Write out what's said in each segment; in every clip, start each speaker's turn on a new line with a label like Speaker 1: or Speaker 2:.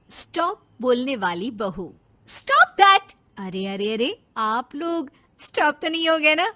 Speaker 1: Stop बोलने वाली बहू। Stop that. अरे अरे अरे, आप लोग स्टॉप तो नहीं हो गए ना?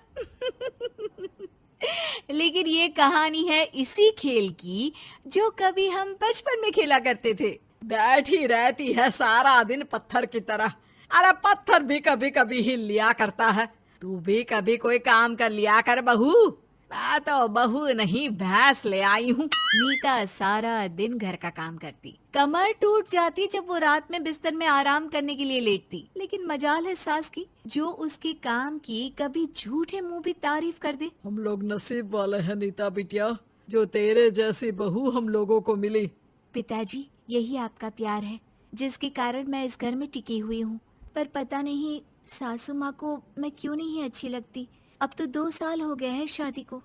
Speaker 1: लेकिन ये कहानी है इसी खेल की जो कभी हम बचपन में खेला करते थे।
Speaker 2: बैठी रहती है सारा दिन पत्थर की तरह। अरे पत्थर भी कभी कभी हिल लिया करता है। तू भी कभी कोई काम कर लिया कर बहू। मैं तो बहू नहीं भैंस ले आई हूँ।
Speaker 1: मीता सारा दिन घर का काम करती, कमर टूट जाती जब वो रात में बिस्तर में आराम करने के लिए लेटती। लेकिन मजाल है सास की, जो उसके काम की कभी झूठे मुंह भी तारीफ कर दे।
Speaker 2: हम लोग नसीब वाले हैं नीता बिटिया, जो तेरे जैसी बहू हम लोगों को मिली।
Speaker 1: पिताजी, यही आपका प्यार है जिसके कारण मैं इस घर में टिकी हुई हूँ। पर पता नहीं सासू माँ को मैं क्यों नहीं अच्छी लगती। अब तो 2 साल हो गए हैं शादी को।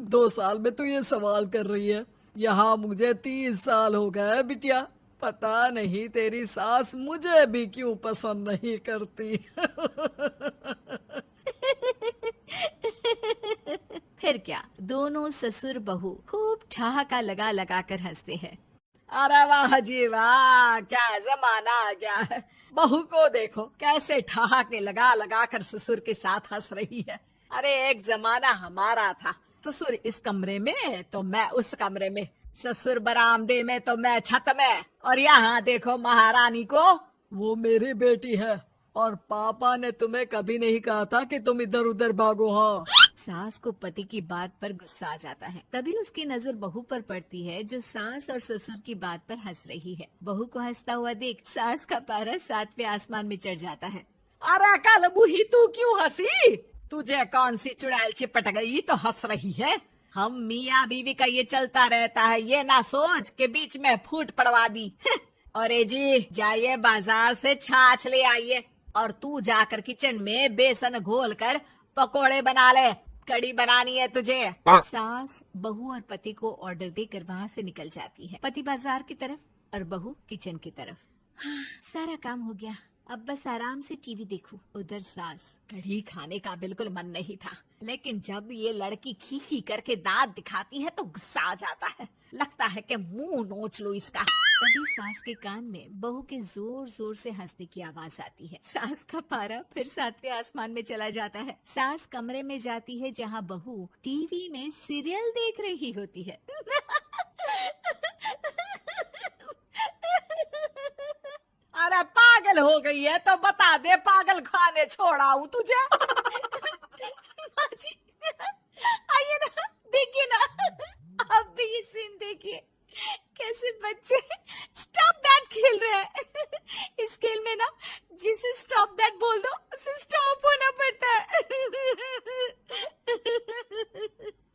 Speaker 2: 2 साल में तू ये सवाल कर रही है? यहाँ मुझे 30 साल हो गए बिटिया। पता नहीं तेरी सास मुझे भी क्यों पसंद नहीं करती।
Speaker 1: फिर क्या, दोनों ससुर बहू खूब ठहाका लगा लगा कर हंसते हैं।
Speaker 2: अरे वाह जी वाह, क्या जमाना आ गया है। बहू को देखो कैसे ठहाके लगा लगा कर ससुर के साथ हंस रही है। अरे एक जमाना हमारा था, ससुर इस कमरे में तो मैं उस कमरे में, ससुर बरामदे में तो मैं छत में। और यहाँ देखो महारानी को, वो मेरी बेटी है। और पापा ने तुम्हें कभी नहीं कहा था कि तुम इधर उधर भागो। हाँ,
Speaker 1: सास को पति की बात पर गुस्सा आ जाता है। तभी उसकी नजर बहू पर पड़ती है जो सास और ससुर की बात पर हंस रही है। बहू को हंसता हुआ देख सास का पारा 7वें आसमान में चढ़ जाता है।
Speaker 2: अरे कल बूही तू क्यों हंसी? तुझे कौन सी चुड़ैल चिपट गई तो हंस रही है? हम मियाँ बीवी का ये चलता रहता है, ये ना सोच के बीच में फूट पड़वा दी। अरे जी जाइए बाजार से छाछ ले आइए, और तू जाकर किचन में बेसन घोल कर पकोड़े बना ले, कड़ी बनानी है तुझे।
Speaker 1: सास बहू और पति को ऑर्डर देकर वहाँ से निकल जाती है। पति बाजार की तरफ और बहू किचन की तरफ। हाँ, सारा काम हो गया, अब बस आराम से टीवी देखूं। उधर सास,
Speaker 2: कढ़ी खाने का बिल्कुल मन नहीं था, लेकिन जब ये लड़की खी खी करके दांत दिखाती है तो गुस्सा आ जाता है। लगता है कि मुंह नोच लो इसका।
Speaker 1: तभी सास के कान में बहू के जोर जोर से हंसने की आवाज आती है। सास का पारा फिर 7वें आसमान में चला जाता है। सास कमरे में जाती है जहाँ बहू टीवी में सीरियल देख रही होती है।
Speaker 2: अरे पागल हो गई है तो बता दे, पागल खाने छोड़ाऊं तुझे?
Speaker 1: माँ जी, आइए ना, देखिए ना, अब भी ये सीन देखिए, कैसे बच्चे स्टॉप दैट खेल रहे हैं। इस खेल में ना जिसे स्टॉप दैट बोल दो उसे स्टॉप होना पड़ता है।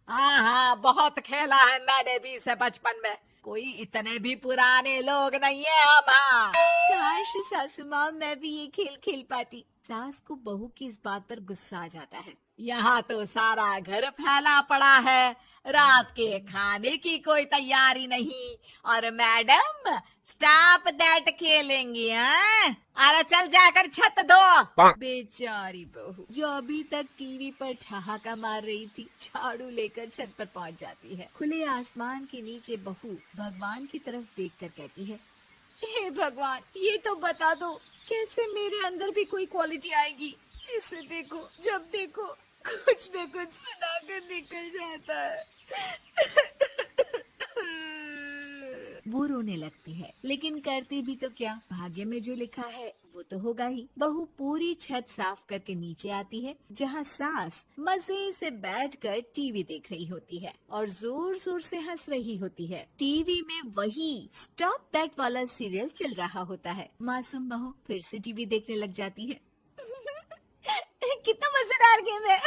Speaker 2: हाँ हाँ, बहुत खेला है मैंने भी इसे बचपन में। कोई इतने भी पुराने लोग नहीं है हम। हाँ।
Speaker 1: काश सासू माँ मैं भी ये खेल खेल पाती। सास को बहू की इस बात पर गुस्सा आ जाता है।
Speaker 2: यहाँ तो सारा घर फैला पड़ा है, रात के खाने की कोई तैयारी नहीं, और मैडम स्टॉप दैट खेलेंगी। हाँ, अरे चल जाकर छत धो।
Speaker 1: बेचारी बहू जो अभी तक टीवी पर ठहाका मार रही थी, झाड़ू लेकर छत पर पहुंच जाती है। खुले आसमान के नीचे बहू भगवान की तरफ देखकर कहती है, हे भगवान, ये तो बता दो कैसे मेरे अंदर भी कोई क्वालिटी आएगी जिसे देखो जब देखो कुछ न कुछ सुनाकर निकल जाता है। वो रोने लगती है, लेकिन करती भी तो क्या, भाग्य में जो लिखा है वो तो होगा ही। बहू पूरी छत साफ करके नीचे आती है जहाँ सास मजे से बैठकर टीवी देख रही होती है और जोर जोर से हंस रही होती है। टीवी में वही स्टॉप दैट वाला सीरियल चल रहा होता है। मासूम बहू फिर से टीवी देखने लग जाती है। कितना मजेदार गेम है।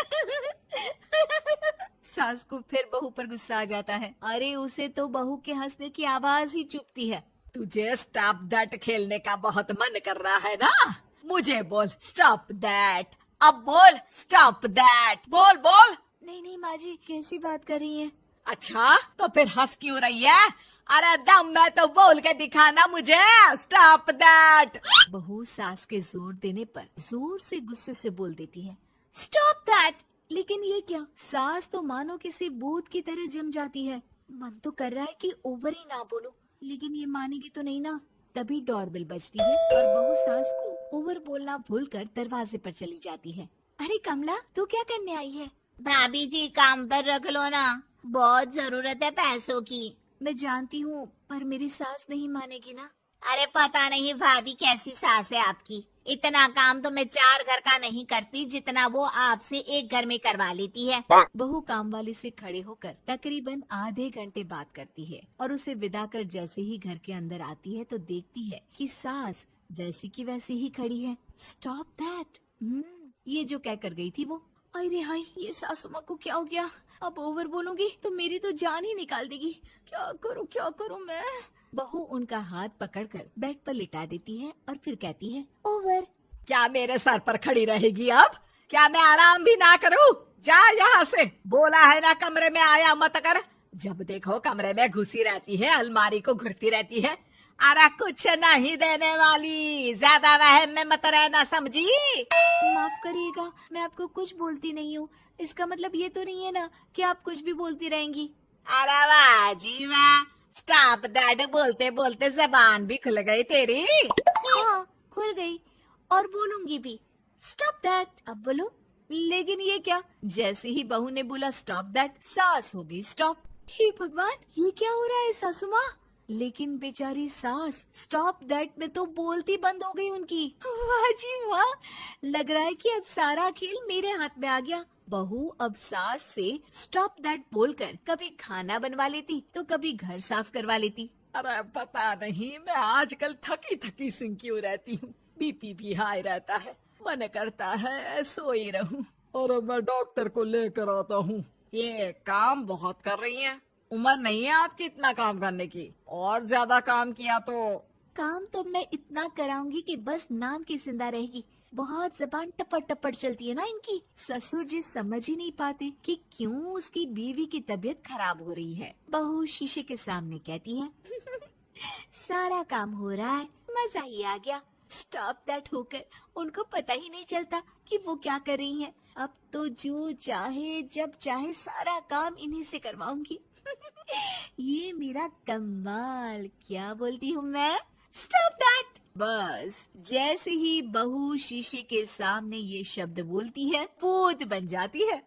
Speaker 1: सास को फिर बहू पर गुस्सा आ जाता है। अरे उसे तो बहू के हंसने की आवाज ही चुभती है।
Speaker 2: तुझे स्टॉप दैट खेलने का बहुत मन कर रहा है ना? मुझे बोल स्टॉप दैट, अब बोल स्टॉप दैट, बोल बोल।
Speaker 1: नहीं नहीं माँ जी, कैसी बात कर रही हैं?
Speaker 2: अच्छा तो फिर हंस क्यों रही है? अरे दम में तो बोल के दिखाना मुझे स्टॉप दैट।
Speaker 1: बहू सास के जोर देने पर जोर से गुस्से से बोल देती है, स्टॉप दैट। लेकिन ये क्या, सास तो मानो किसी भूत की तरह जम जाती है। मन तो कर रहा है कि ओवर ही ना बोलूं, लेकिन ये मानेगी तो नहीं ना। तभी डोरबेल बजती है और बहू सास को ओवर बोलना भूलकर दरवाजे पर चली जाती है। अरे कमला, तू क्या करने आई है?
Speaker 3: भाभी जी काम पर रख लो ना, बहुत जरूरत है पैसों की।
Speaker 1: मैं जानती हूँ, पर मेरी सास नहीं मानेगी ना।
Speaker 3: अरे पता नहीं भाभी कैसी सास है आपकी, इतना काम तो मैं 4 घर का नहीं करती जितना वो आपसे एक घर में करवा लेती है।
Speaker 1: बहू काम वाली से खड़े होकर तकरीबन आधे घंटे बात करती है और उसे विदा कर जैसे ही घर के अंदर आती है तो देखती है कि सास वैसी की वैसी ही खड़ी है। Stop that. ये जो कह कर गई थी वो। अरे हाय, ये सासू माँ को क्या हो गया? अब ओवर बोलूंगी तो मेरी तो जान ही निकाल देगी। क्या करूँ मैं? बहू उनका हाथ पकड़कर बेड पर लिटा देती है और फिर कहती है, ओवर।
Speaker 2: क्या मेरे सर पर खड़ी रहेगी अब? क्या मैं आराम भी ना करूं? जा यहाँ से, बोला है ना कमरे में आया मत कर। जब देखो कमरे में घुसी रहती है, अलमारी को घुरती रहती है। अरे कुछ नहीं देने वाली, ज्यादा वहम में मत रहना, समझी?
Speaker 1: माफ करिएगा, मैं आपको कुछ बोलती नहीं हूँ। इसका मतलब ये तो नहीं है ना कि आप कुछ भी बोलती रहेंगी।
Speaker 2: अरे वाह जी वाह, स्टॉप दैट बोलते बोलते जबान भी खुल गई तेरी।
Speaker 1: हाँ, खुल गई और बोलूंगी भी। Stop that. अब बोलो। लेकिन ये क्या? जैसे ही बहू ने बोला स्टॉप दैट, सास हो गई स्टॉप। हे भगवान, ये क्या हो रहा है सासू माँ? लेकिन बेचारी सास स्टॉप दैट में तो बोलती बंद हो गई उनकी। वाह जी वाह, लग रहा है कि अब सारा खेल मेरे हाथ में आ गया। बहू अब सास से स्टॉप दैट बोलकर कभी खाना बनवा लेती तो कभी घर साफ करवा लेती।
Speaker 2: अरे पता नहीं, मैं आजकल थकी थकी सी क्यों रहती हूँ। बीपी भी हाई रहता है, मन करता है सोई रहूं। और मैं डॉक्टर को लेकर आता हूँ। ये काम बहुत कर रही हैं, उम्र नहीं है आपकी इतना काम करने की। और ज्यादा काम किया तो
Speaker 1: काम तो मैं इतना कराऊंगी कि बस नाम की जिंदा रहेगी। बहुत जबान टपट टपट चलती है ना इनकी। ससुर जी समझ ही नहीं पाते कि क्यों उसकी बीवी की तबीयत खराब हो रही है। बहू शीशे के सामने कहती है, सारा काम हो रहा है, मजा ही आ गया। स्टॉप दैट होकर उनको पता ही नहीं चलता कि वो क्या कर रही हैं। अब तो जो चाहे जब चाहे सारा काम इन्हीं से करवाऊंगी। ये मेरा कमाल। क्या बोलती हूँ मैं? Stop that. बस जैसे ही बहू शीशे के सामने ये शब्द बोलती है, भूत बन जाती है।